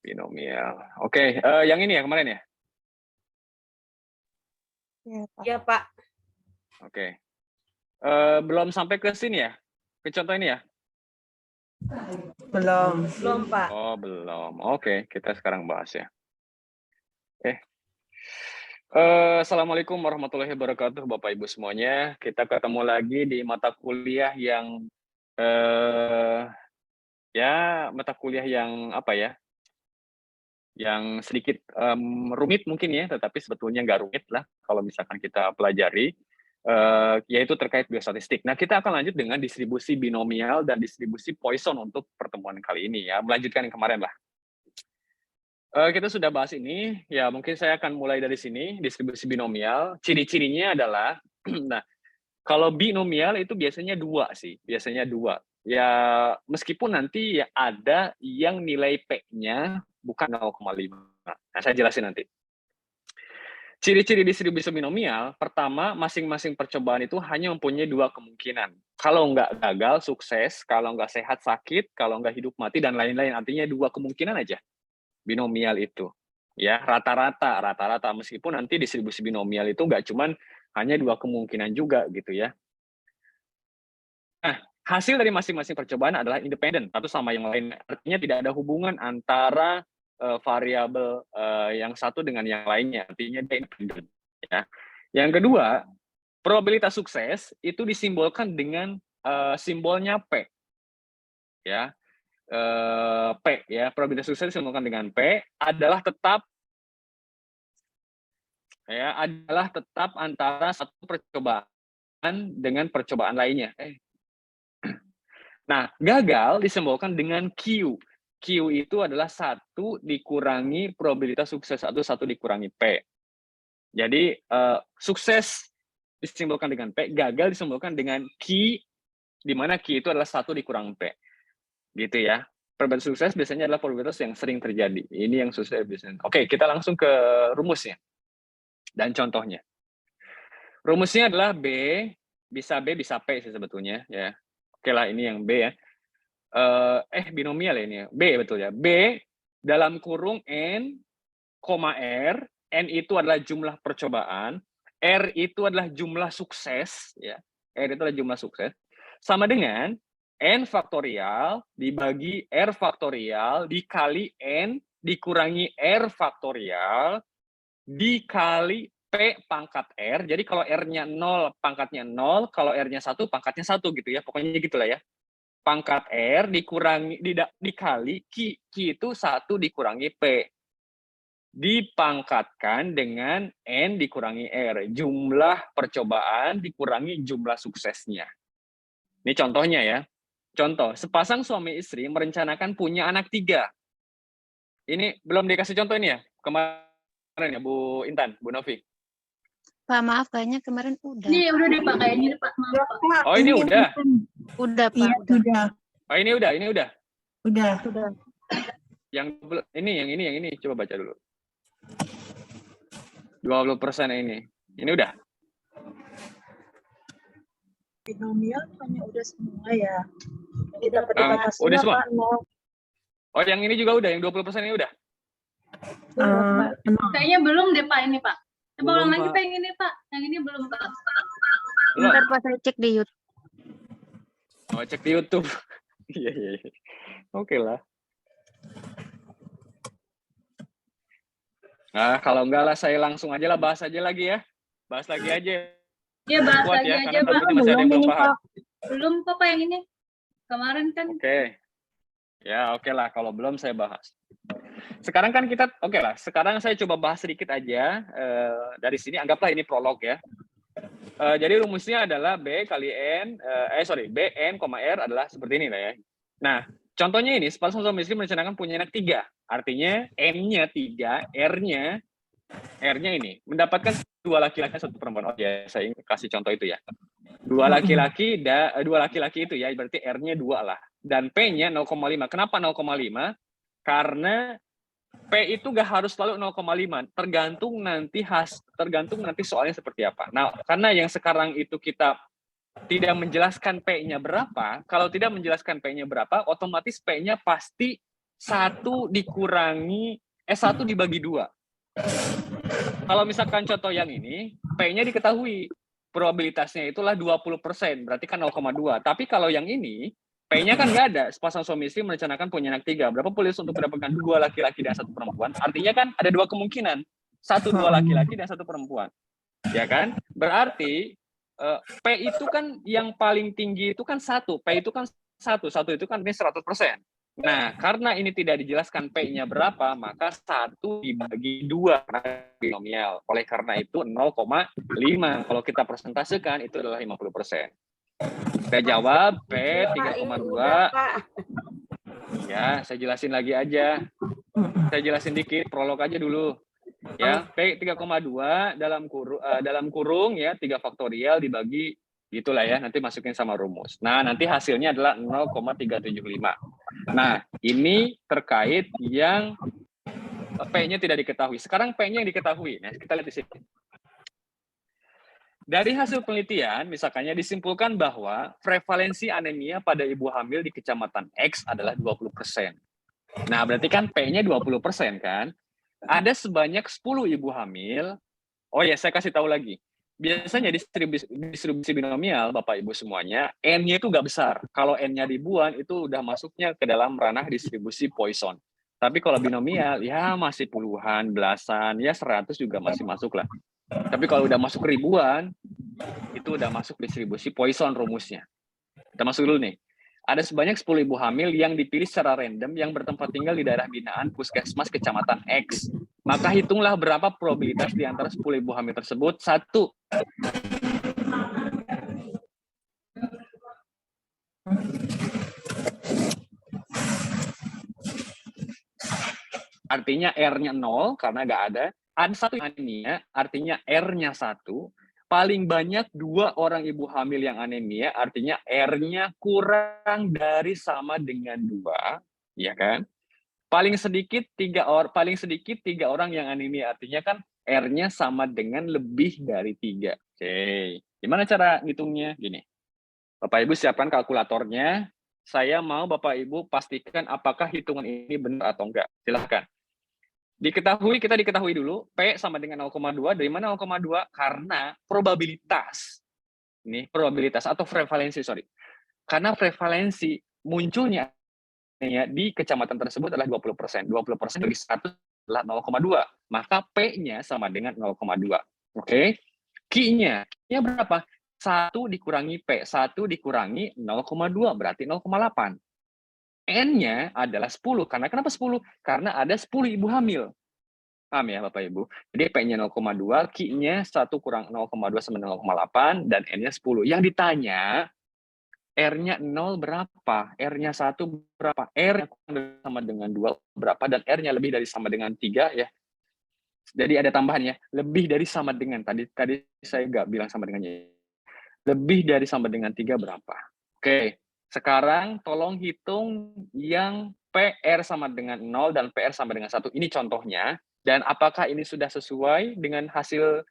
Binomial. Oke, yang ini ya kemarin ya? Ya, Pak. Oke. Belum sampai ke sini ya? Ke contoh ini ya? Belum. Belum, Pak. Oh, belum. Oke, kita sekarang bahas ya. Assalamualaikum warahmatullahi wabarakatuh, Bapak Ibu semuanya. Kita ketemu lagi di mata kuliah yang mata kuliah yang apa ya? Yang sedikit rumit mungkin ya, tetapi sebetulnya nggak rumit lah kalau misalkan kita pelajari, yaitu terkait biostatistik. Nah, kita akan lanjut dengan distribusi binomial dan distribusi Poisson untuk pertemuan kali ini ya, melanjutkan yang kemarin lah. Kita sudah bahas ini, ya mungkin saya akan mulai dari sini, distribusi binomial. Ciri-cirinya adalah, nah, kalau binomial itu biasanya dua sih, biasanya dua. Ya, meskipun nanti ya ada yang nilai P-nya bukan 0,5. Nah, saya jelasin nanti. Ciri-ciri distribusi binomial, pertama, masing-masing percobaan itu hanya mempunyai dua kemungkinan. Kalau nggak gagal, sukses. Kalau nggak sehat, sakit. Kalau nggak hidup, mati, dan lain-lain. Artinya dua kemungkinan aja. Binomial itu ya rata-rata meskipun nanti distribusi binomial itu nggak cuman hanya dua kemungkinan juga gitu ya. Nah, hasil dari masing-masing percobaan adalah independen satu sama yang lain, artinya tidak ada hubungan antara variabel yang satu dengan yang lainnya, artinya dia independen ya. Yang kedua, probabilitas sukses itu disimbolkan dengan simbolnya P ya. P ya, probabilitas sukses disimbolkan dengan P adalah tetap antara satu percobaan dengan percobaan lainnya. Nah, gagal disimbolkan dengan Q. Q itu adalah 1 dikurangi probabilitas sukses atau 1 dikurangi P. Jadi sukses disimbolkan dengan P, gagal disimbolkan dengan Q, di mana Q itu adalah 1 dikurang P. Gitu ya. Probabilitas sukses biasanya adalah probabilitas yang sering terjadi. Ini yang sukses biasanya. Oke, kita langsung ke rumusnya dan contohnya. Rumusnya adalah B bisa P sih sebetulnya ya. Oke lah, ini yang B ya. Binomial ya ini ya. B betul ya. B dalam kurung N, R. N itu adalah jumlah percobaan. R itu adalah jumlah sukses ya. R itu adalah jumlah sukses. Sama dengan N faktorial dibagi R faktorial dikali N dikurangi R faktorial dikali P pangkat R. Jadi kalau R-nya 0, pangkatnya 0. Kalau R-nya 1, pangkatnya 1 gitu ya. Pokoknya gitulah ya. Pangkat R dikurangi dikali Q. Q itu 1 dikurangi P. Dipangkatkan dengan N dikurangi R. Jumlah percobaan dikurangi jumlah suksesnya. Ini contohnya ya. Contoh, sepasang suami istri merencanakan punya anak 3. Ini belum dikasih contoh ini ya? Kemarin ya, Bu Intan, Bu Novi. Pak, maaf kayaknya kemarin udah. Ini udah deh Pak, kayaknya Pak. Maaf, Pak. Oh, ini udah. Udah, Pak. Iya, sudah. Oh, ini udah. Udah. Yang ini coba baca dulu. 20% ini. Ini udah. Binomial hanya udah semua ya. Kita udah semua. Oh, yang ini juga udah, yang 20% ini udah. Kayaknya belum deh Pak ini Pak. Coba ulang lagi Pak. Pak yang ini Pak. Yang ini belum Pak. Bentar Pak, saya cek di YouTube. Oh, cek di YouTube. Iya. Oke lah. Nah, kalau enggak lah saya langsung aja lah bahas aja lagi ya. Bahas lagi aja. Iya bahas Kuat lagi ya, aja karena Pak. takutnya masih ada yang belum paham. Belum kok Pak yang ini. Kemarin kan. Oke. Ya, oke lah. Kalau belum saya bahas. Sekarang kan kita, oke lah. Sekarang saya coba bahas sedikit aja dari sini. Anggaplah ini prolog ya. Jadi rumusnya adalah B kali N, B N, R adalah seperti ini lah ya. Nah, contohnya ini, sepasang suami istri merencanakan punya anak 3. Artinya N-nya 3, R-nya ini. Mendapatkan 2 laki-laki, 1 perempuan. Oh ya, saya kasih contoh itu ya. 2 laki-laki itu ya, berarti R-nya 2 lah. Dan P-nya 0,5. Kenapa 0,5? Karena P itu nggak harus selalu 0,5, tergantung nanti soalnya seperti apa. Nah, karena yang sekarang itu kita tidak menjelaskan P-nya berapa, kalau tidak menjelaskan P-nya berapa, otomatis P-nya pasti 1 dibagi 2. Kalau misalkan contoh yang ini, P-nya diketahui. Probabilitasnya itulah 20%, berarti kan 0,2. Tapi kalau yang ini, P-nya kan nggak ada. Sepasang suami istri merencanakan punya anak 3. Berapa polis untuk mendapatkan 2 laki-laki dan 1 perempuan? Artinya kan ada 2 kemungkinan. 1, 2 laki-laki dan 1 perempuan. Ya kan? Berarti P itu kan yang paling tinggi itu kan 1. P itu kan 1. 1 itu kan ini 100%. Nah, karena ini tidak dijelaskan P-nya berapa, maka 1 dibagi 2 binomial. Oleh karena itu 0,5. Kalau kita persentasekan itu adalah 50%. Saya jawab P 3,2. Ya, saya jelasin lagi aja. Saya jelasin dikit, prolog aja dulu. Ya, P 3,2 dalam kurung ya 3 faktorial dibagi gitulah ya, nanti masukin sama rumus. Nah, nanti hasilnya adalah 0,375. Nah, ini terkait yang P-nya tidak diketahui. Sekarang P-nya yang diketahui. Nah, kita lihat di sini. Dari hasil penelitian, misalkannya disimpulkan bahwa prevalensi anemia pada ibu hamil di kecamatan X adalah 20%. Nah, berarti kan P-nya 20% kan? Ada sebanyak 10 ibu hamil. Oh ya, saya kasih tahu lagi. Biasanya distribusi binomial, Bapak Ibu semuanya, N-nya itu nggak besar. Kalau N-nya ribuan, itu udah masuknya ke dalam ranah distribusi Poisson. Tapi kalau binomial, ya masih puluhan, belasan, ya 100 juga masih masuk lah. Tapi kalau udah masuk ribuan, itu udah masuk distribusi Poisson rumusnya. Kita masuk dulu nih. Ada sebanyak 10 ibu hamil yang dipilih secara random yang bertempat tinggal di daerah binaan puskesmas kecamatan X. Maka hitunglah berapa probabilitas di antara 10 ibu hamil tersebut. 1. Artinya R-nya 0 karena nggak ada. Ada 1 anemia, artinya R-nya 1. Paling banyak 2 orang ibu hamil yang anemia, artinya R-nya kurang dari sama dengan 2, ya kan? Paling sedikit 3 orang yang anemia, artinya kan R-nya sama dengan lebih dari 3. Oke, gimana cara ngitungnya? Gini, Bapak Ibu siapkan kalkulatornya. Saya mau Bapak Ibu pastikan apakah hitungan ini benar atau enggak. Silahkan. Kita diketahui dulu, P sama dengan 0,2. Dari mana 0,2? Karena probabilitas. Ini probabilitas atau prevalensi, sorry. Karena prevalensi munculnya di kecamatan tersebut adalah 20%. 20% dari 100 adalah 0,2. Maka P-nya sama dengan 0,2. Oke? Q-nya berapa? 1 dikurangi P. 1 dikurangi 0,2 berarti 0,8. N-nya adalah 10. Karena kenapa 10? Karena ada 10 ibu hamil. Paham ya Bapak Ibu? Jadi P-nya 0,2, Q-nya 1 kurang 0,2 sama 0,8, dan N-nya 10. Yang ditanya, R-nya 0 berapa? R-nya 1 berapa? R-nya sama dengan 2 berapa? Dan R-nya lebih dari sama dengan 3 ya. Jadi ada tambahannya, lebih dari sama dengan. Tadi saya nggak bilang sama dengannya. Lebih dari sama dengan 3 berapa? Oke. Sekarang tolong hitung yang PR sama dengan 0 dan PR sama dengan 1. Ini contohnya. Dan apakah ini sudah sesuai dengan hasil,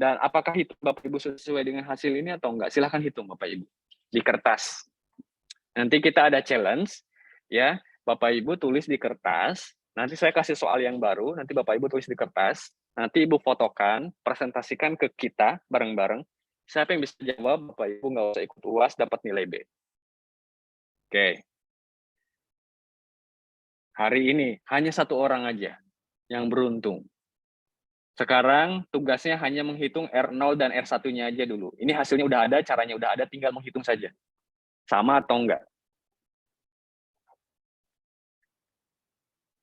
dan apakah hitung Bapak Ibu sesuai dengan hasil ini atau enggak? Silahkan hitung Bapak Ibu di kertas. Nanti kita ada challenge, ya. Bapak Ibu tulis di kertas. Nanti saya kasih soal yang baru. Nanti Bapak Ibu tulis di kertas. Nanti Ibu fotokan, presentasikan ke kita bareng-bareng. Siapa yang bisa jawab, Bapak Ibu nggak usah ikut UAS, dapat nilai B. Oke. Hari ini hanya 1 orang aja yang beruntung. Sekarang tugasnya hanya menghitung R0 dan R1-nya aja dulu. Ini hasilnya udah ada, caranya udah ada, tinggal menghitung saja. Sama atau enggak.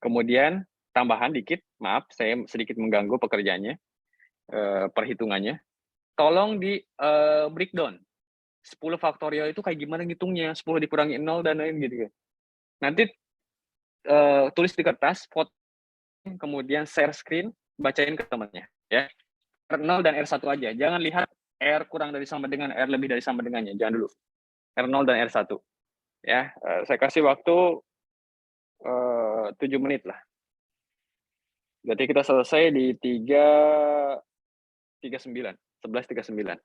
Kemudian tambahan dikit, maaf saya sedikit mengganggu pekerjaannya, perhitungannya. Tolong di breakdown. 10 faktorial itu kayak gimana ngitungnya? 10 dikurangi 0 dan lain gitu. Nanti tulis di kertas, foto, kemudian share screen, bacain ke temannya. Ya. R0 dan R1 aja. Jangan lihat R kurang dari sama dengan, R lebih dari sama dengannya. Jangan dulu. R0 dan R1. Ya, saya kasih waktu 7 menit lah. Berarti kita selesai di 11.39.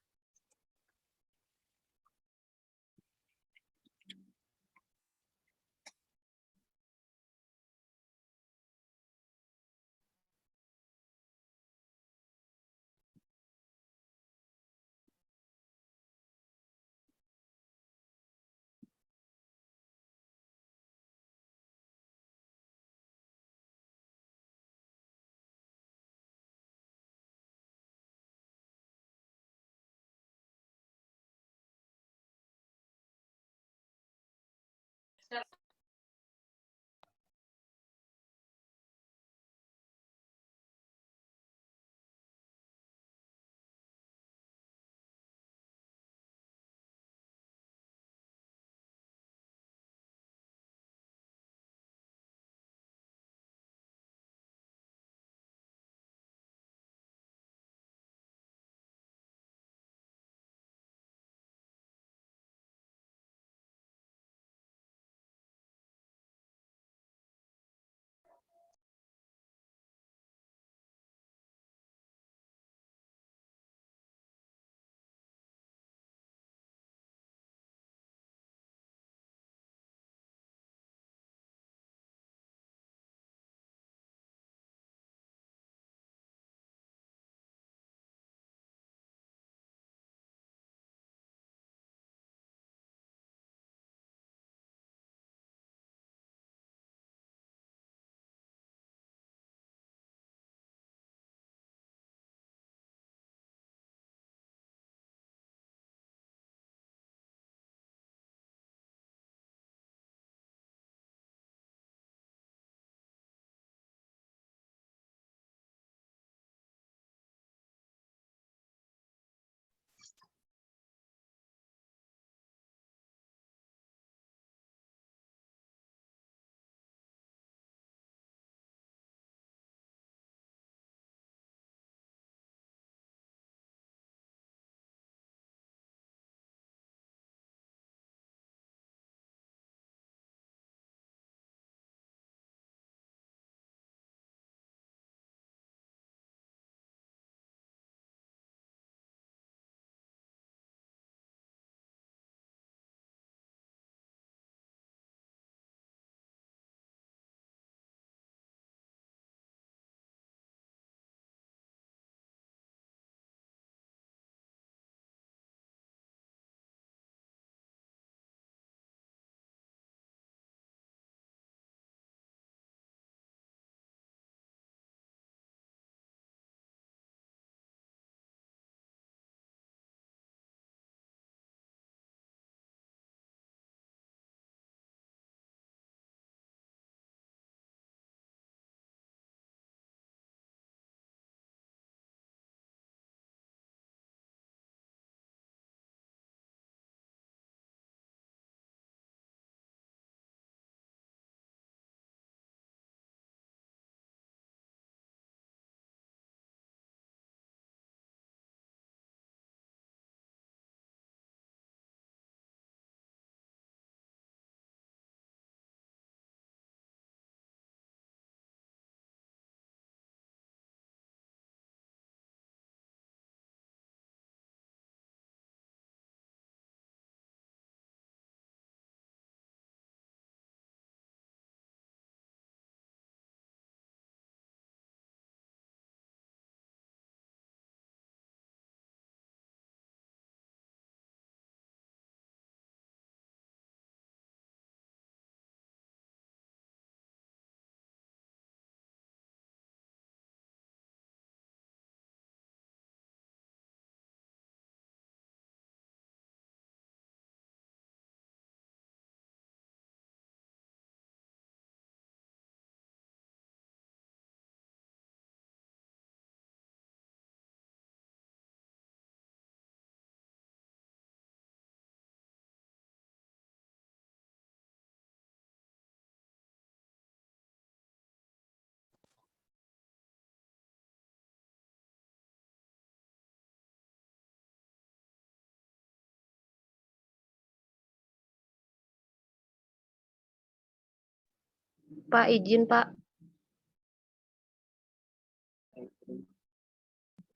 Pak, izin Pak.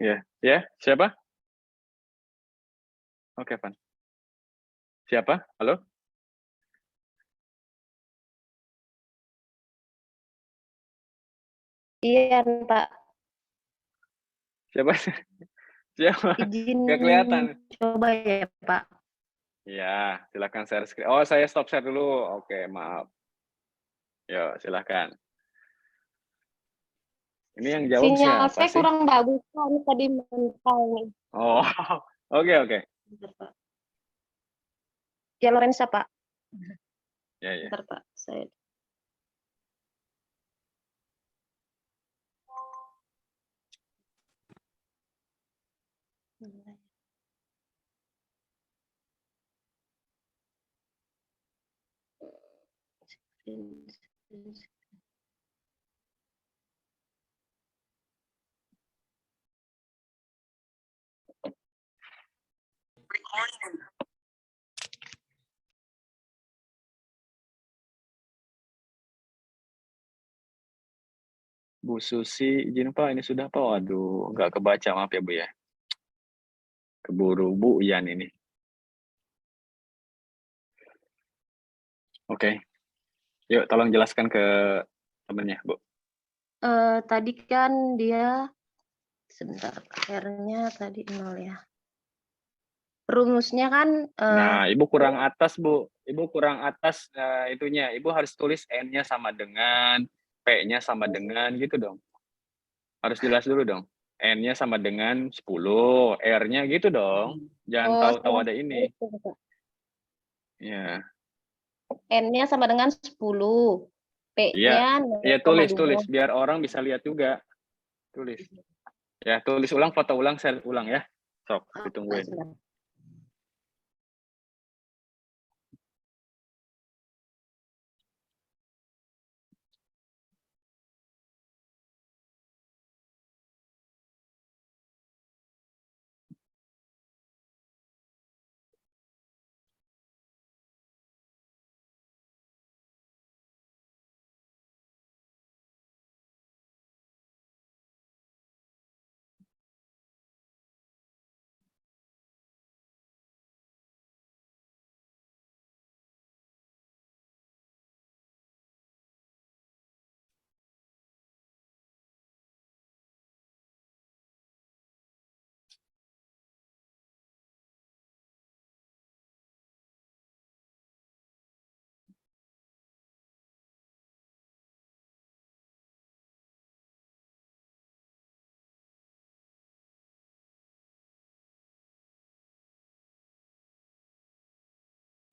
Ya, ya, siapa? Oke, Van. Siapa? Halo? Iya Pak, Siapa? Siapa? izin Nggak kelihatan. coba ya Pak. Ya, silakan share screen. Oh, saya stop share dulu. Oke, maaf. Yuk, silakan. Ini yang jawab Sinyal siapa saya sih? kurang bagus Pak, ini tadi mental nih. Oh, oke, oke. Ya Lorenza Pak. Ya, ya. Bentar, Pak. Saya Bu Susi, izin Pak, ini sudah Pak. Waduh, nggak kebaca, maaf ya Bu ya. Keburu Bu Yan ini. Oke. Yuk, tolong jelaskan ke temennya, Bu. tadi kan dia sebentar, R-nya tadi 0 ya. Rumusnya kan Nah, Ibu kurang atas, Bu. Ibu kurang atas itunya. Ibu harus tulis N-nya sama dengan, P-nya sama dengan, gitu dong. Harus jelas dulu dong. N-nya sama dengan 10, R-nya gitu dong. Jangan tahu-tahu ada ini. Ya. N-nya sama dengan 10. Iya. P-nya Ya, tulis. Biar orang bisa lihat juga. Tulis. Ya, tulis ulang, foto ulang, share ulang ya. Sok, ditungguin.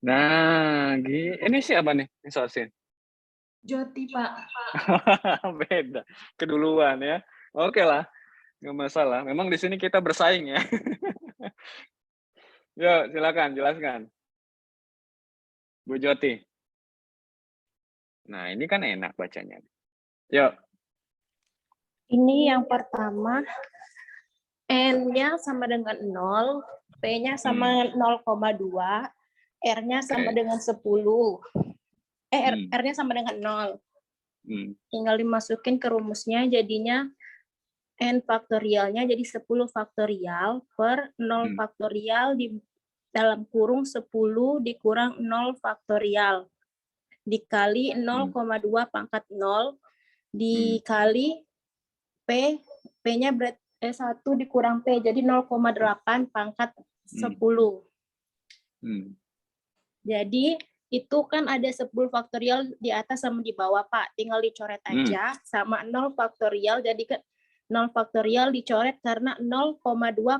Nah, ini siapa nih? Ini source-in? Joti, Pak. Beda. Keduluan ya. Oke lah. Nggak masalah. Memang di sini kita bersaing ya. Yuk, silakan jelaskan. Bu Joti. Nah, ini kan enak bacanya. Yuk. Ini yang pertama, N-nya sama dengan 0, P-nya sama 0,2, R-nya sama dengan 10. R-nya sama dengan 0. Tinggal dimasukin ke rumusnya, jadinya N faktorialnya jadi 10 faktorial per 0 faktorial di dalam kurung 10 dikurang 0 faktorial dikali 0,2 pangkat 0 dikali P-nya berarti 1 dikurang P, jadi 0,8 pangkat 10. Jadi itu kan ada 10 faktorial di atas sama di bawah, Pak. Tinggal dicoret aja sama 0 faktorial, jadi 0 faktorial dicoret karena 0,2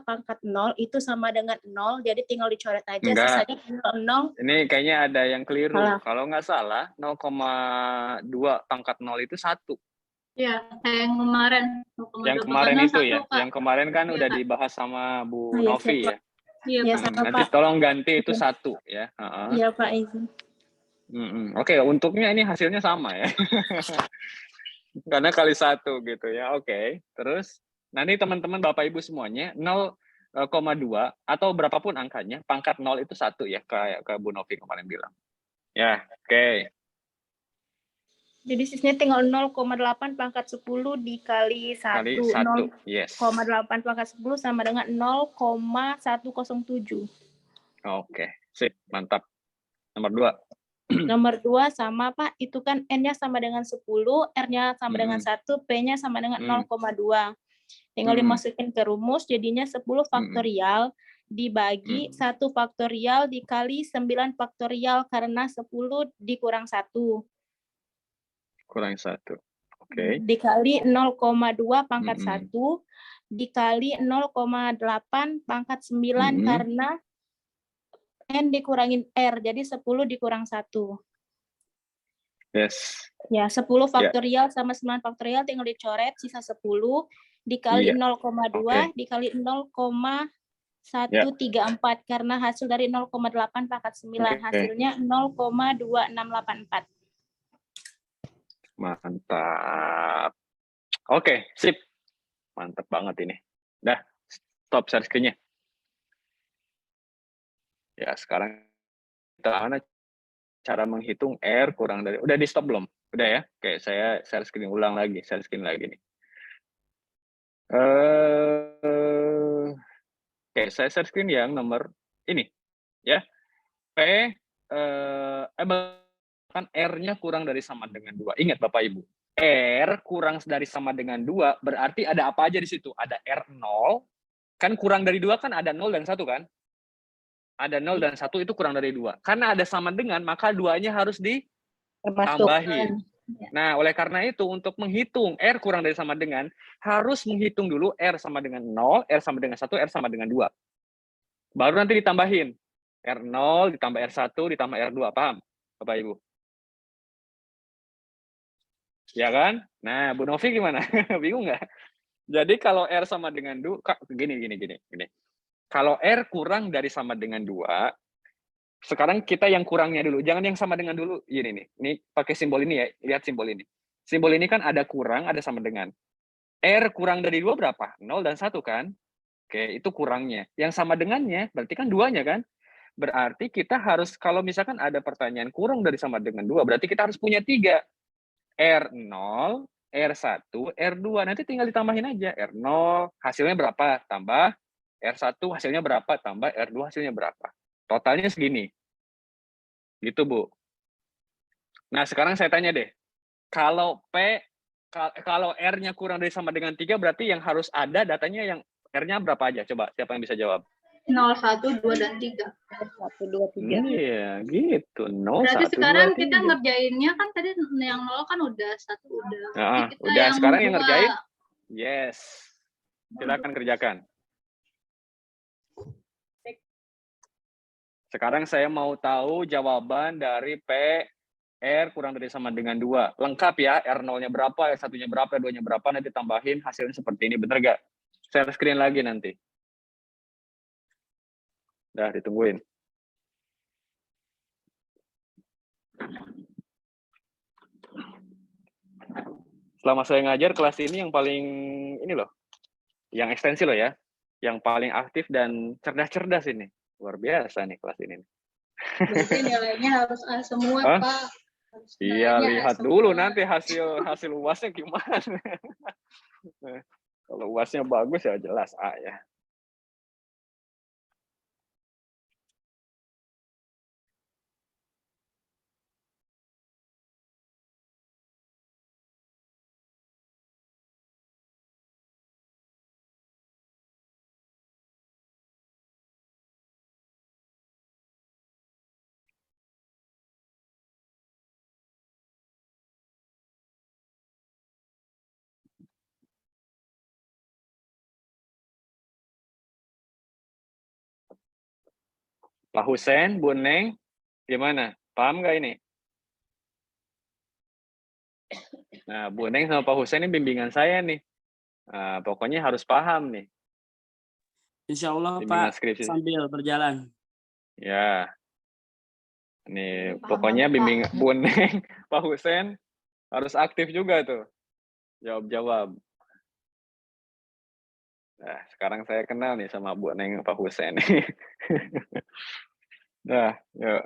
pangkat 0 itu sama dengan 0, jadi tinggal dicoret aja. Enggak. Sisanya 0. Ini kayaknya ada yang keliru. Salah. Kalau nggak salah, 0,2 pangkat 0 itu 1. Iya, yang kemarin. Yang kemarin itu ya. Yang kemarin kan udah dibahas sama Bu Iya, Novi ya. Iya, Pak. Nanti tolong ganti itu 1 ya. Iya, Pak, izin. Oke, untuknya ini hasilnya sama ya. Karena kali 1 gitu ya. Oke. Terus nanti teman-teman Bapak Ibu semuanya 0,2 atau berapapun angkanya, pangkat 0 itu 1 ya, kayak ke Bu Novi kemarin bilang. Ya, oke. Jadi sisanya tinggal 0,8 pangkat 10 dikali 1. Kali 1, yes. 0,8 pangkat 10 sama dengan 0,107. Oke, sip, mantap. Nomor 2. Nomor 2 sama, Pak, itu kan N-nya sama dengan 10, R-nya sama dengan 1, P-nya sama dengan 0,2. Tinggal dimasukin ke rumus, jadinya 10 faktorial dibagi 1 faktorial dikali 9 faktorial karena 10 dikurang 1. Kurang 1. Oke. Dikali 0,2 pangkat 1 dikali 0,8 pangkat 9 karena N dikurangin R, jadi 10 dikurang 1. Yes. Ya, 10 faktorial sama 9 faktorial tinggal dicoret, sisa 10 dikali Iya. 0,2 Oke. dikali 0,134 karena hasil dari 0,8 pangkat 9 Oke. hasilnya 0,2684. Mantap. Oke, sip. Mantap banget ini. Dah, stop share screen-nya. Ya, sekarang kita cara menghitung R kurang dari, udah di stop belum? Udah ya? Oke, saya share screen ulang lagi, share screen lagi nih. Oke, saya share screen yang nomor ini, ya. Kan R-nya kurang dari sama dengan 2. Ingat Bapak Ibu, R kurang dari sama dengan 2 berarti ada apa aja di situ? Ada R0, kan kurang dari 2 kan ada 0 dan 1 kan? Ada 0 dan 1 itu kurang dari 2. Karena ada sama dengan, maka 2-nya harus ditambahin. Nah, oleh karena itu, untuk menghitung R kurang dari sama dengan, harus menghitung dulu R sama dengan 0, R sama dengan 1, R sama dengan 2. Baru nanti ditambahin. R0 ditambah R1 ditambah R2. Paham, Bapak Ibu? Ya kan? Nah, Bu Novi gimana? Bingung nggak? Jadi kalau R sama dengan 2, gini. Kalau R kurang dari sama dengan 2, sekarang kita yang kurangnya dulu. Jangan yang sama dengan dulu. Ini nih. Ini pakai simbol ini ya. Lihat simbol ini. Simbol ini kan ada kurang, ada sama dengan. R kurang dari 2 berapa? 0 dan 1 kan? Oke, itu kurangnya. Yang sama dengannya, berarti kan 2-nya kan? Berarti kita harus, kalau misalkan ada pertanyaan kurang dari sama dengan 2, berarti kita harus punya 3. R0, R1, R2. Nanti tinggal ditambahin aja. R0 hasilnya berapa? Tambah R1 hasilnya berapa? Tambah R2 hasilnya berapa? Totalnya segini. Gitu, Bu. Nah, sekarang saya tanya deh. Kalau R-nya kurang dari sama dengan 3, berarti yang harus ada datanya yang R-nya berapa aja? Coba, siapa yang bisa jawab? 0, 1, 2, dan 3. 1, 2, 3. Iya, gitu. 0, Berarti 1, 2, sekarang 3. kita ngerjainnya kan tadi yang 0 kan udah, 1 udah. Nah, Kita udah, yang sekarang yang 2. ngerjain? Yes. Silakan kerjakan. Sekarang saya mau tahu jawaban dari R kurang dari sama dengan 2. Lengkap ya, R0-nya berapa, R1-nya berapa, R2-nya berapa, nanti tambahin hasilnya seperti ini. Bener nggak? Share screen lagi nanti. Udah, ditungguin. Selama saya ngajar, kelas ini yang paling ini loh, yang ekstensi loh ya, yang paling aktif dan cerdas-cerdas ini. Luar biasa nih kelas ini. Berarti nilainya harus A semua, Hah? Pak. Iya, lihat dulu nanti hasil UASnya gimana. Kalau UASnya bagus ya jelas A ya. Pak Husen, Bu Neng, gimana? Paham nggak ini? Nah, Bu Neng sama Pak Husen ini bimbingan saya nih. Nah, pokoknya harus paham nih. Insya Allah Bimbingan Pak, skripsi. sambil berjalan. Ya, nih Paham pokoknya banget, bimbing Bu Neng, Pak Husen harus aktif juga tuh. Jawab-jawab. Nah, sekarang saya kenal nih sama Bu Neng, Pak Husen. Nah, yuk.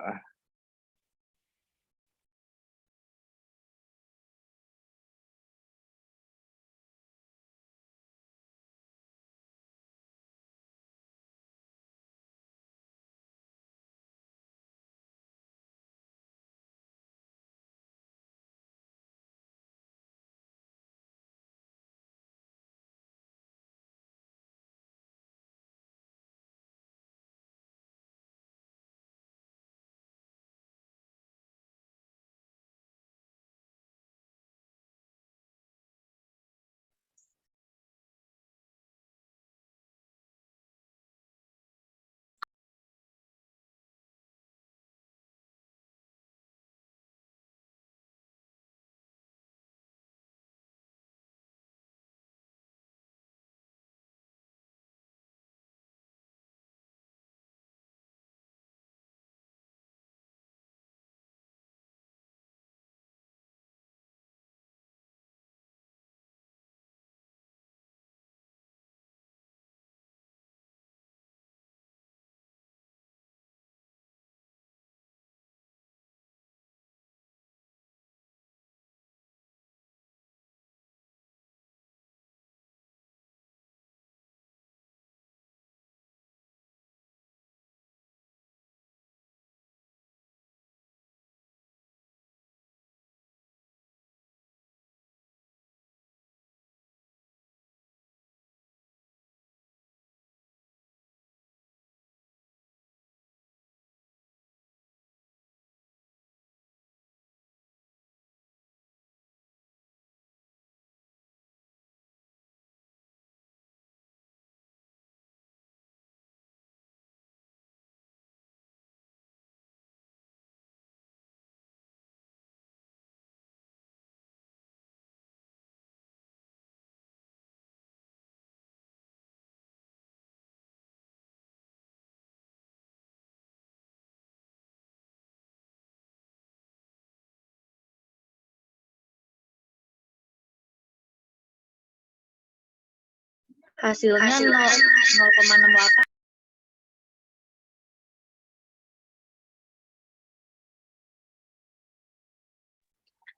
Hasilnya 0,68.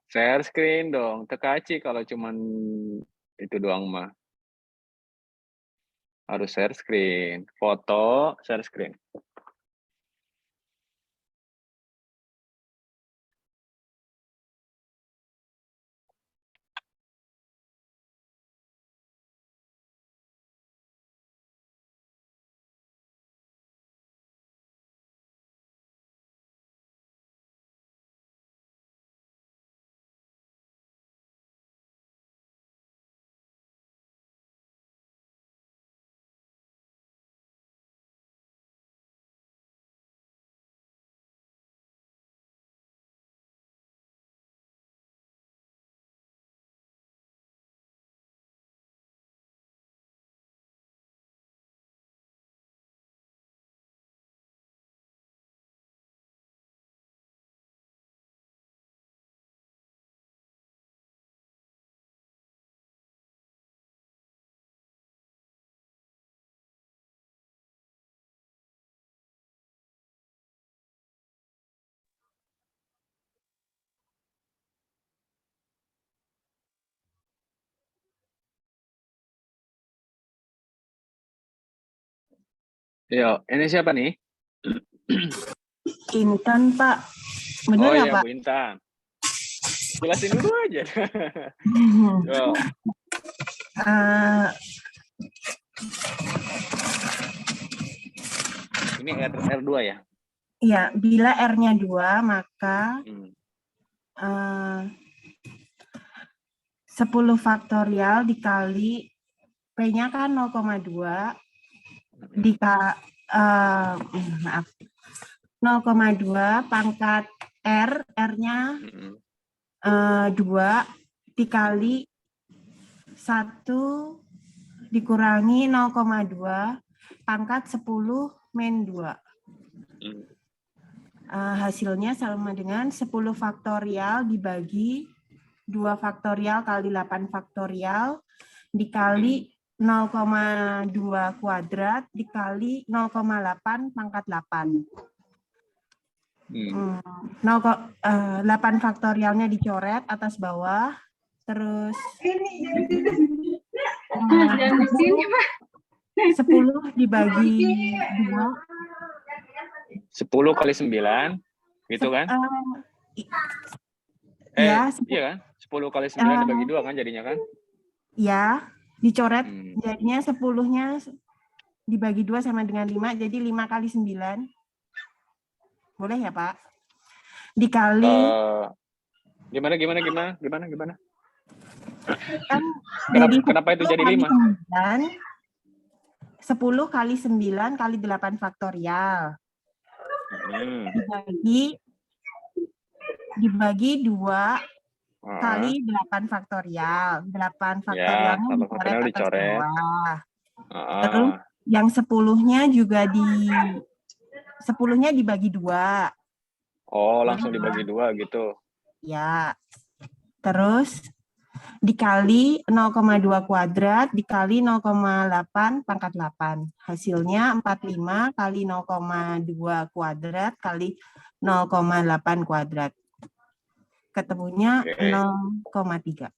Share screen dong, tekaci kalau cuman itu doang mah. Harus share screen, foto, share screen. Yo, ini siapa nih? Intan, Pak. Benar Oh nggak, iya, Pak? Bu Intan. Jelasin dulu aja. Yo, Eh, ini R2 ya? ya, bila R-nya 2, maka Hmm. 10 faktorial dikali P-nya kan 0,2 maaf, 0,2 pangkat R, R-nya 2 dikali 1 dikurangi 0,2 pangkat 10 min 2. Hasilnya sama dengan 10 faktorial dibagi 2 faktorial kali 8 faktorial dikali 0,2 kuadrat dikali 0,8 pangkat 8. 8 faktorialnya dicoret atas bawah, terus 10 dibagi 2. 10 kali 9, gitu kan? Ya, iya kan? 10 kali 9 dibagi 2 kan jadinya kan? Ya, dicoret jadinya 10-nya dibagi 2 sama dengan 5, jadi 5 kali 9. Boleh ya, Pak? Dikali Gimana? kan jadi Kenapa itu jadi 5? 10 kali 9 kali 8 faktorial. Dibagi 2 kali 8 faktorial. 8 faktorialnya dicoret. atas bawah. Terus yang 10-nya juga 10-nya dibagi 2. Oh, langsung dibagi 2 gitu. Ya. Terus dikali 0,2 kuadrat dikali 0,8 pangkat 8. Hasilnya 45 kali 0,2 kuadrat kali 0,8 kuadrat. Ketemunya 0,3.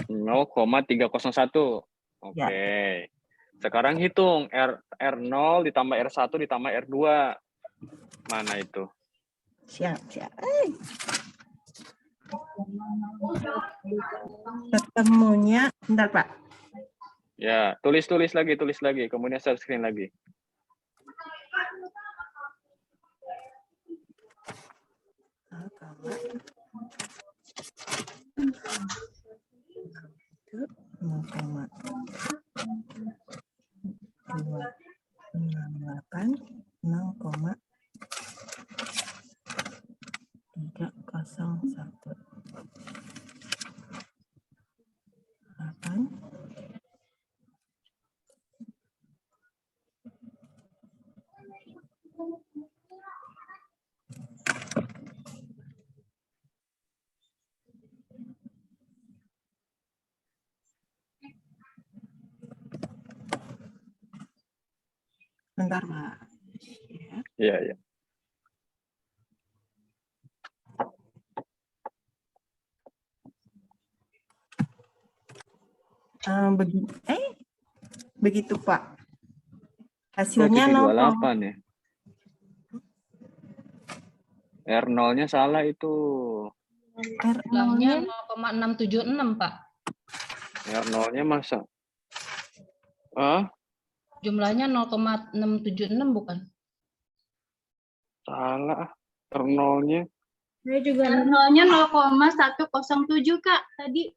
0,301. Oke. Ya. Sekarang hitung R0 ditambah R1 ditambah R2. Mana itu? Siap. Ketemunya, bentar Pak. Ya, tulis lagi. Kemudian share screen lagi. Bentar, Pak. Ya. Iya, iya. Begitu, Pak. Oh, Hasilnya titik 0, 28 ya. R0-nya salah itu. Jumlahnya R0-nya 0,676, Pak. R0-nya masa? Ah, Jumlahnya 0,676 bukan? salah. R0-nya. Saya juga R0-nya 0,107, Kak, tadi.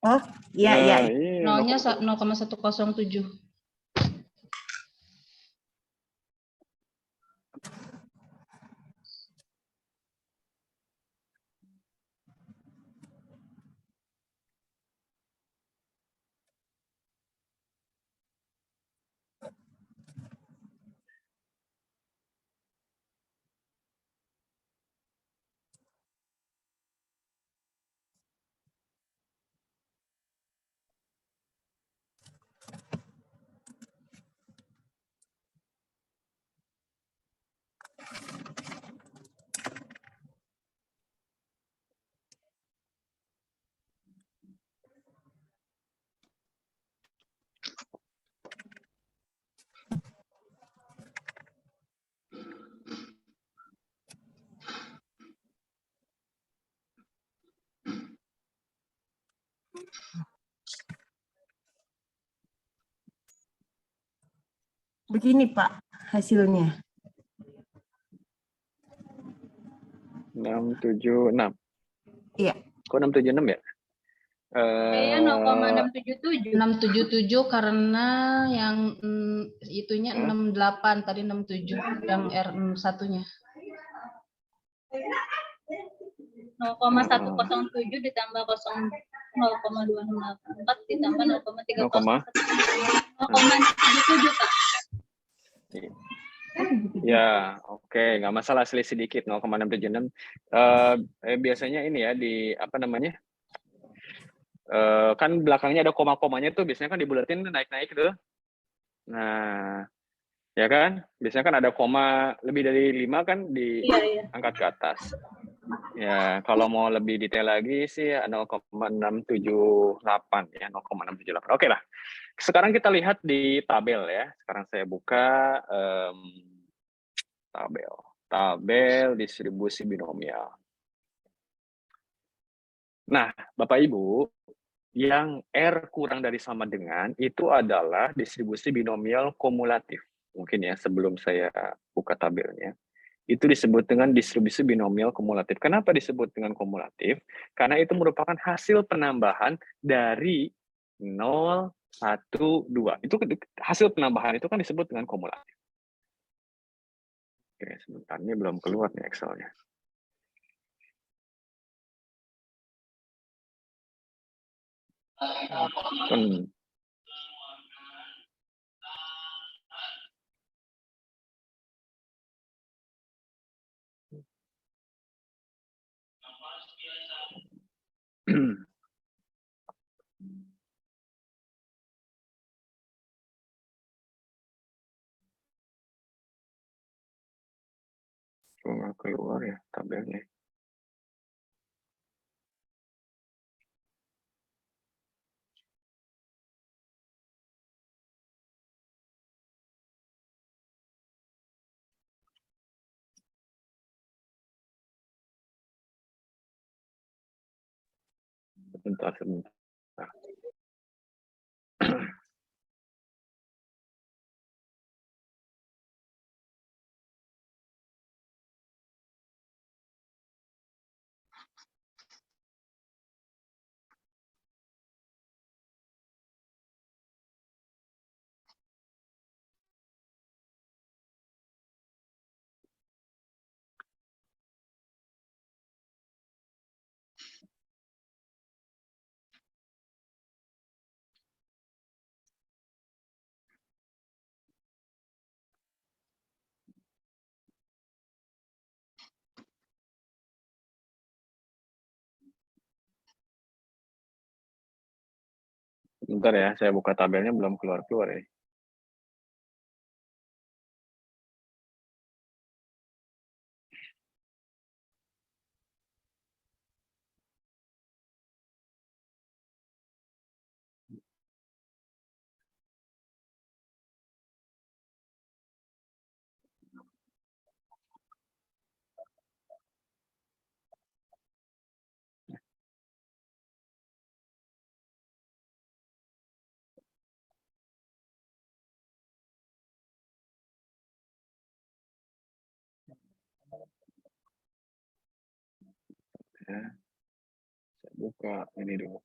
Oh, iya, iya. Iya, Nolnya 0,107. Begini, Pak, hasilnya. 676. Iya. Kok 676 ya? Kayaknya 0,677. 677 karena yang itunya 68, tadi 67, yang R1-nya. 0,107 ditambah 0,2684 ditambah 0,307, Kak. Ya, oke, nggak masalah, selisih sedikit 0,676. Biasanya ini ya di apa namanya? Kan belakangnya ada koma-komanya tuh biasanya kan dibulatin naik-naik tuh. Nah, ya kan? Biasanya kan ada koma lebih dari 5 kan diangkat ke atas. Ya, kalau mau lebih detail lagi sih 0,678 ya, 0,678. Oke lah. Sekarang kita lihat di tabel ya. Sekarang saya buka tabel distribusi binomial. Nah, Bapak Ibu, yang R kurang dari sama dengan itu adalah distribusi binomial kumulatif. Mungkin ya sebelum saya buka tabelnya. Itu disebut dengan distribusi binomial kumulatif. Kenapa disebut dengan kumulatif? Karena itu merupakan hasil penambahan dari 0, 1, 2. Itu hasil penambahan itu kan disebut dengan kumulatif. Oke, sebentar, ini belum keluar nih Excel-nya. Nggak keluar ya tabelnya. Sebentar. Bentar ya, saya buka tabelnya belum keluar-keluar ya. Ya. Saya buka ini dulu.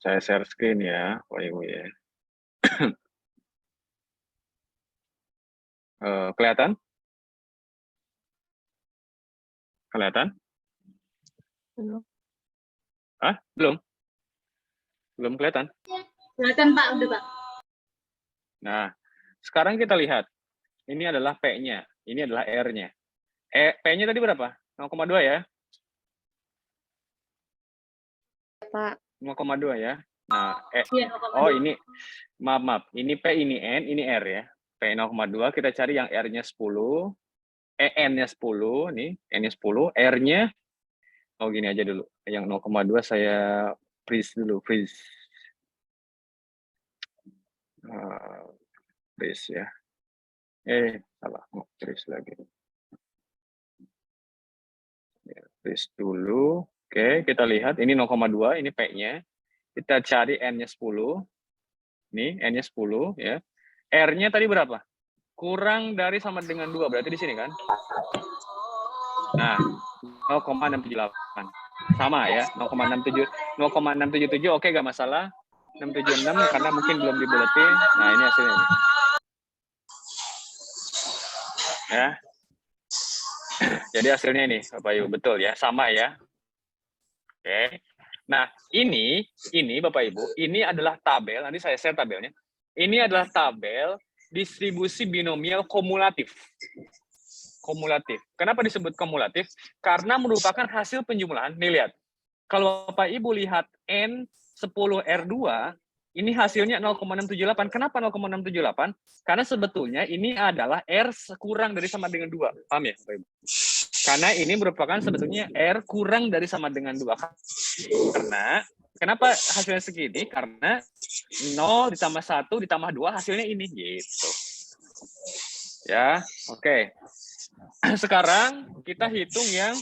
Saya share screen ya, Pak Ibu ya. Kelihatan? Kelihatan? Belum. Ah, belum? Belum kelihatan? Kelihatan Pak, udah Pak. Nah, sekarang kita lihat. Ini adalah P-nya, ini adalah R-nya. P-nya tadi berapa? 0,2 ya? Pak. 0,2 ya. Nah, Iya, oh ini, maaf. Ini P, ini N, ini R ya. P 0,2, kita cari yang R-nya 10. N-nya 10, nih, N-nya 10. R-nya, oh gini aja dulu. Yang 0,2 saya freeze dulu, freeze. Freeze ya. Salah, mau freeze lagi. Ya, freeze dulu. Oke, kita lihat ini 0,2, ini P-nya. Kita cari N-nya 10. Nih, N-nya 10 ya. R-nya tadi berapa? Kurang dari sama dengan 2, berarti di sini kan? Nah, 0,678. Sama ya, 0,677 oke, nggak masalah. 676 karena mungkin belum dibuletin. Nah, ini hasilnya. Ya. Jadi hasilnya ini, Bapak Ibu, betul ya, sama ya. Oke. Nah, ini Bapak Ibu, ini adalah tabel, nanti saya share tabelnya. Ini adalah tabel distribusi binomial kumulatif. Kumulatif. Kenapa disebut kumulatif? Karena merupakan hasil penjumlahan. Nih lihat. Kalau Bapak Ibu lihat N10R2, ini hasilnya 0,678. Kenapa 0,678? Karena sebetulnya ini adalah R kurang dari sama dengan 2. Paham ya, Bapak Ibu? Karena ini merupakan sebetulnya R kurang dari sama dengan 2. Karena kenapa hasilnya segini? Karena 0 ditambah 1 ditambah 2 hasilnya ini gitu. Ya, oke. Sekarang kita hitung yang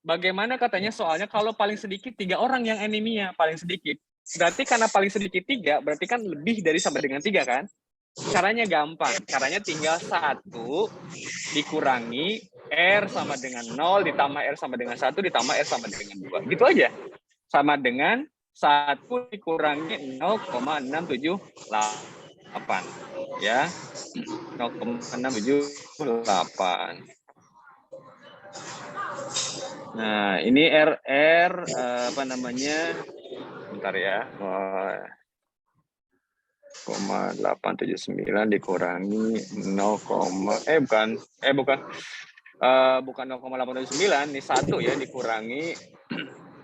bagaimana katanya soalnya kalau paling sedikit 3 orang yang anemia, paling sedikit. Berarti karena paling sedikit 3, berarti kan lebih dari sama dengan 3 kan? Caranya gampang. Caranya tinggal 1 dikurangi R sama dengan 0 ditambah R sama dengan 1 ditambah R sama dengan 2. Gitu aja. Sama dengan 1 dikurangi 0,678. Ya. 0,678. Nah, ini RR apa namanya? Bentar ya. 0,879 dikurangi 0, bukan 0,879, ini 1 ya dikurangi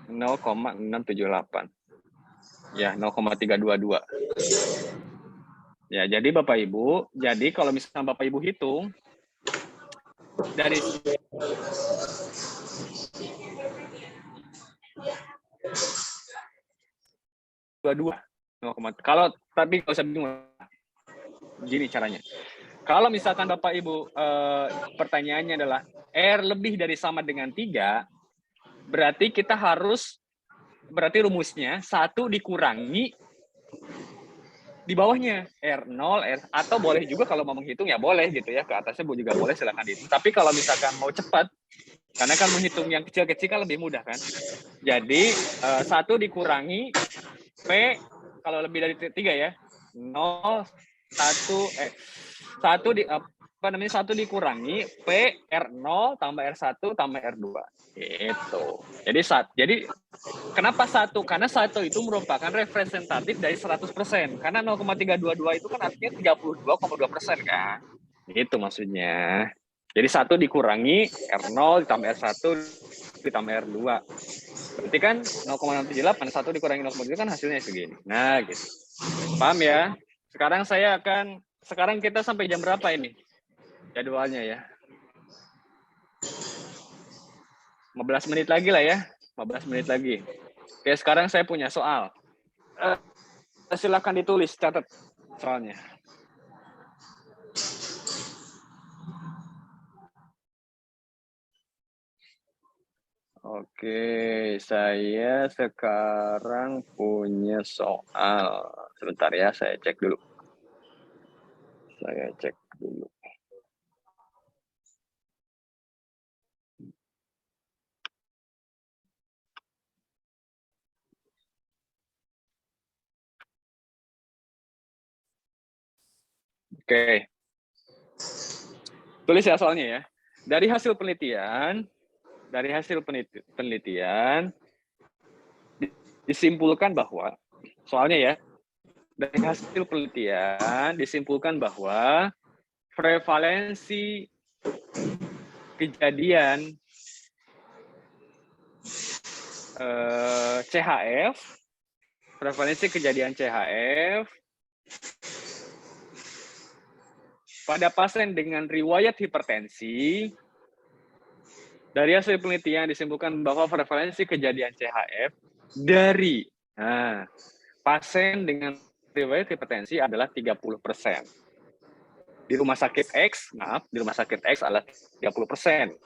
0,678. Ya, 0,322. Ya, jadi Bapak Ibu, jadi kalau misalnya Bapak Ibu hitung dari dua. Kalau tapi nggak usah bingung. Gini caranya. Kalau misalkan Bapak Ibu pertanyaannya adalah R lebih dari sama dengan 3, berarti kita harus rumusnya 1 dikurangi di bawahnya R0, R, atau boleh juga kalau mau menghitung ya boleh gitu ya, ke atasnya juga boleh, silakan dihitung. Tapi kalau misalkan mau cepat, karena kan menghitung yang kecil-kecil kan lebih mudah kan. Jadi 1 dikurangi P kalau lebih dari 3 ya. 1 dikurangi P R0 tambah R1 tambah R2. Gitu. Jadi kenapa 1? Karena 1 itu merupakan representatif dari 100%. Karena 0,322 itu kan artinya 32,2% kan. Itu maksudnya. Jadi 1 dikurangi R0 ditambah R1 ditambah R2. Berarti kan 0,678, 1 dikurangi 0,7 kan hasilnya segini. Nah, gitu. Paham ya? Sekarang kita sampai jam berapa ini? Jadwalnya ya. 15 menit lagi lah ya. 15 menit lagi. Oke, sekarang saya punya soal. Silakan ditulis, catat soalnya. Oke, saya sekarang punya soal. Sebentar ya, saya cek dulu. Oke. Tulis ya soalnya ya. Dari hasil penelitian disimpulkan bahwa soalnya ya, dari hasil penelitian disimpulkan bahwa prevalensi kejadian CHF pada pasien dengan riwayat hipertensi, dari hasil penelitian disimpulkan bahwa prevalensi kejadian CHF dari pasien dengan riwayat hipertensi adalah 30%. Di rumah sakit X adalah 30%.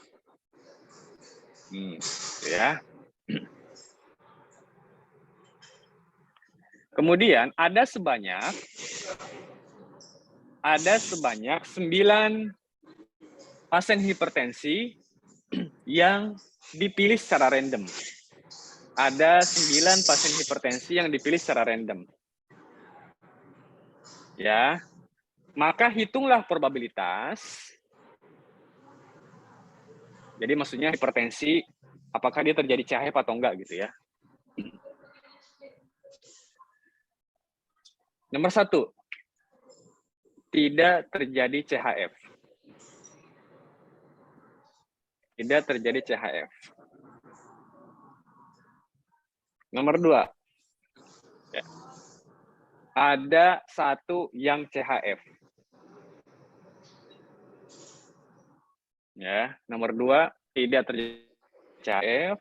Ya. Kemudian ada sebanyak 9 pasien hipertensi yang dipilih secara random. Ada 9 pasien hipertensi yang dipilih secara random. Ya. Maka hitunglah probabilitas. Jadi maksudnya hipertensi, apakah dia terjadi CHF atau enggak gitu ya. Nomor 1, tidak terjadi CHF. Tidak terjadi CHF. Nomor 2, ya, ada 1 yang CHF. Ya, nomor 2 tidak terjadi CHF.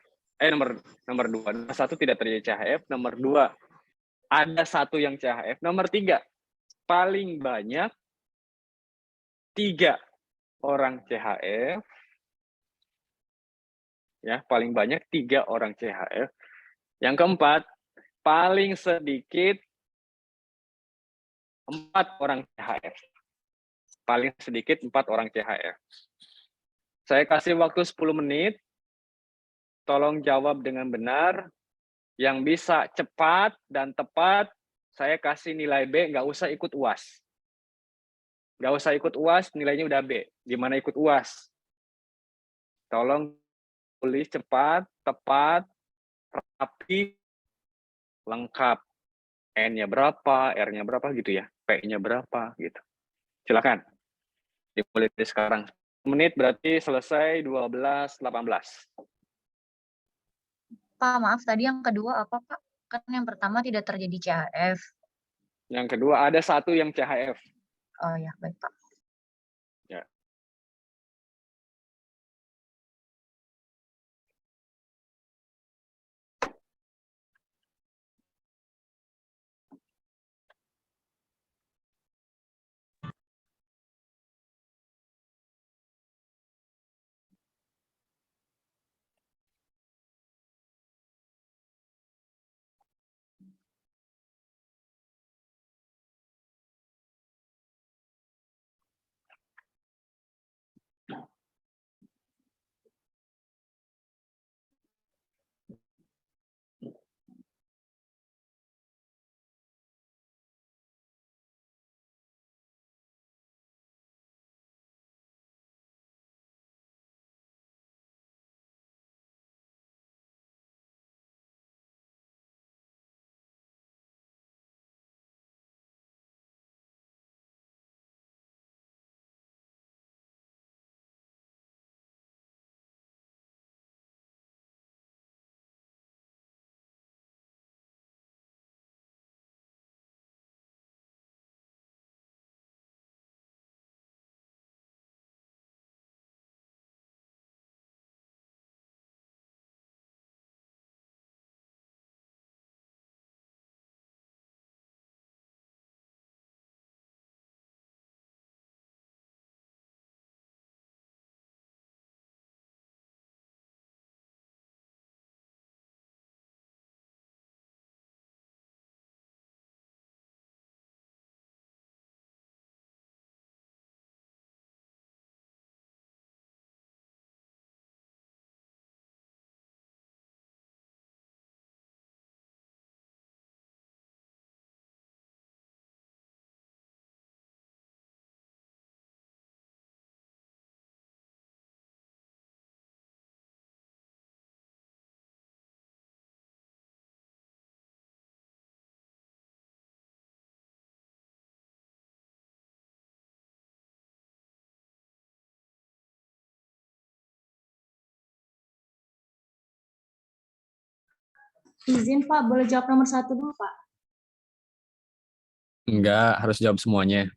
Nomor 2, 1 tidak terjadi CHF. Nomor 2 ada 1 yang CHF. Nomor 3 paling banyak 3 orang CHF. Ya, paling banyak 3 orang CHF. Yang keempat, paling sedikit 4 orang CHF. Paling sedikit 4 orang CHF. Saya kasih waktu 10 menit. Tolong jawab dengan benar. Yang bisa cepat dan tepat, saya kasih nilai B, nggak usah ikut UAS. Nggak usah ikut UAS, nilainya udah B. Gimana ikut UAS? Tolong tulis cepat, tepat, rapi, lengkap. N-nya berapa, R-nya berapa gitu ya. P-nya berapa gitu. Silakan. Dimulai dari sekarang. Menit berarti selesai 12.18. Pak, maaf tadi yang kedua apa, Pak? Kan yang pertama tidak terjadi CHF. Yang kedua ada 1 yang CHF. Oh ya, baik Pak. Ya. Izin Pak, boleh jawab nomor 1 dulu Pak? Enggak, harus jawab semuanya.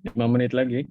Lima menit lagi.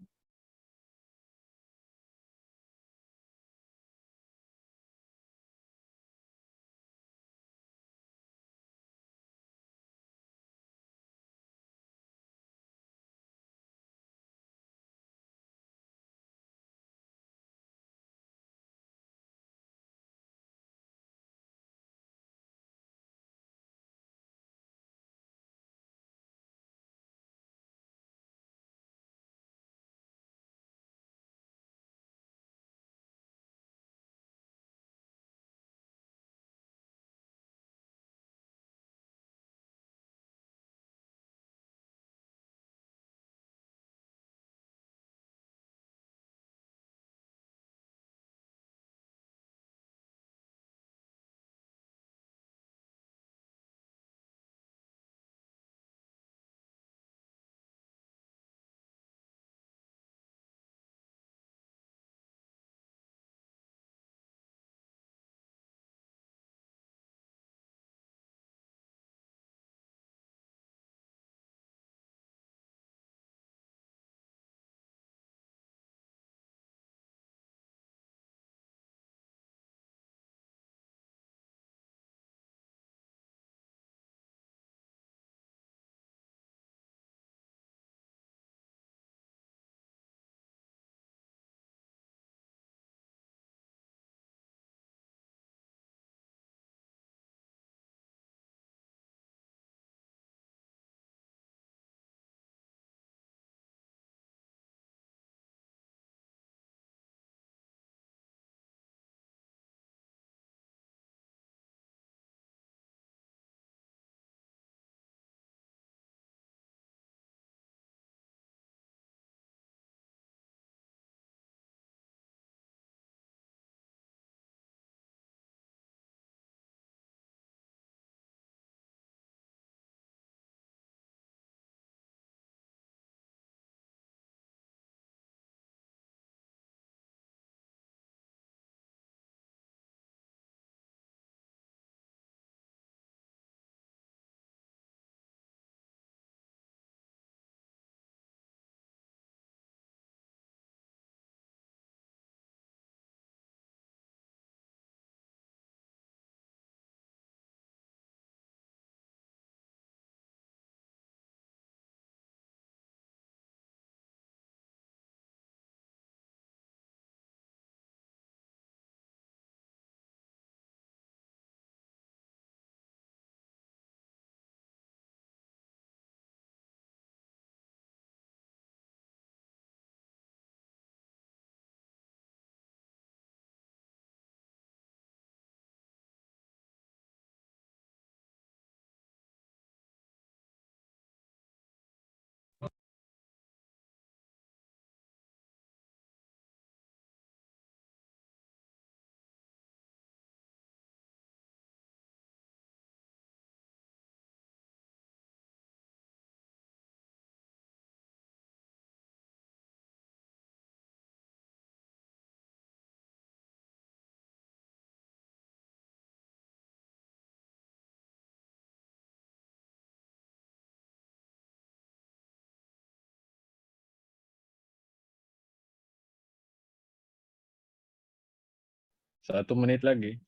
1 menit lagi.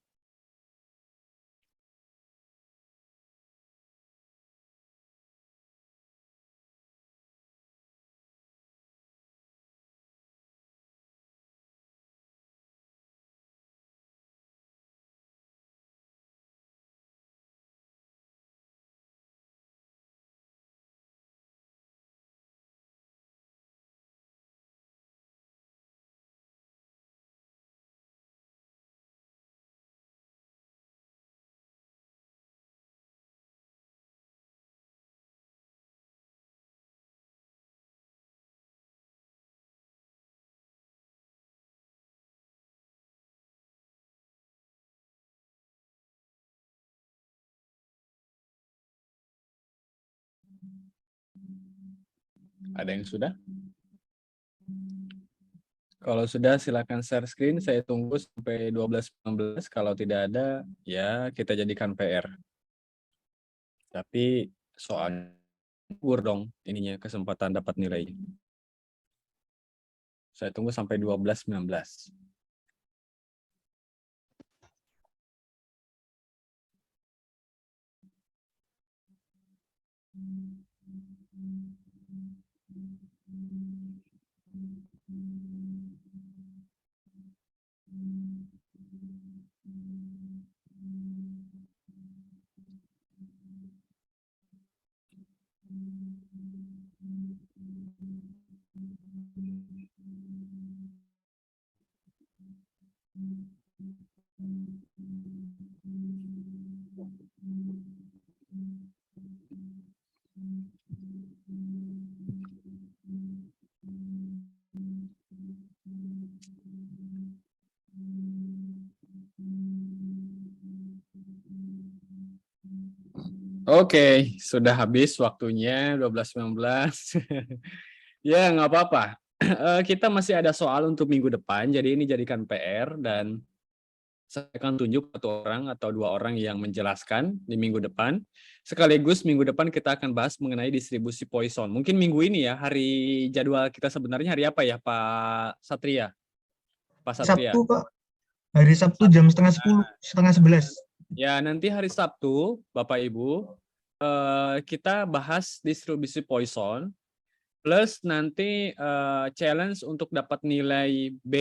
Ada yang sudah? Kalau sudah silakan share screen, saya tunggu sampai 12.19. Kalau tidak ada, ya kita jadikan PR. Tapi soal gugur dong ininya kesempatan dapat nilai. Saya tunggu sampai 12.19. Oke, sudah habis waktunya 12.19. Ya, nggak apa-apa. Kita masih ada soal untuk minggu depan, jadi ini jadikan PR dan saya akan tunjuk 1 orang atau 2 orang yang menjelaskan di minggu depan. Sekaligus minggu depan kita akan bahas mengenai distribusi Poisson. Mungkin minggu ini ya, hari jadwal kita sebenarnya hari apa ya, Pak Satria? Pak Satria. Sabtu, Pak. Hari Sabtu jam setengah 11. Ya, nanti hari Sabtu, Bapak Ibu, kita bahas distribusi Poisson, plus nanti challenge untuk dapat nilai B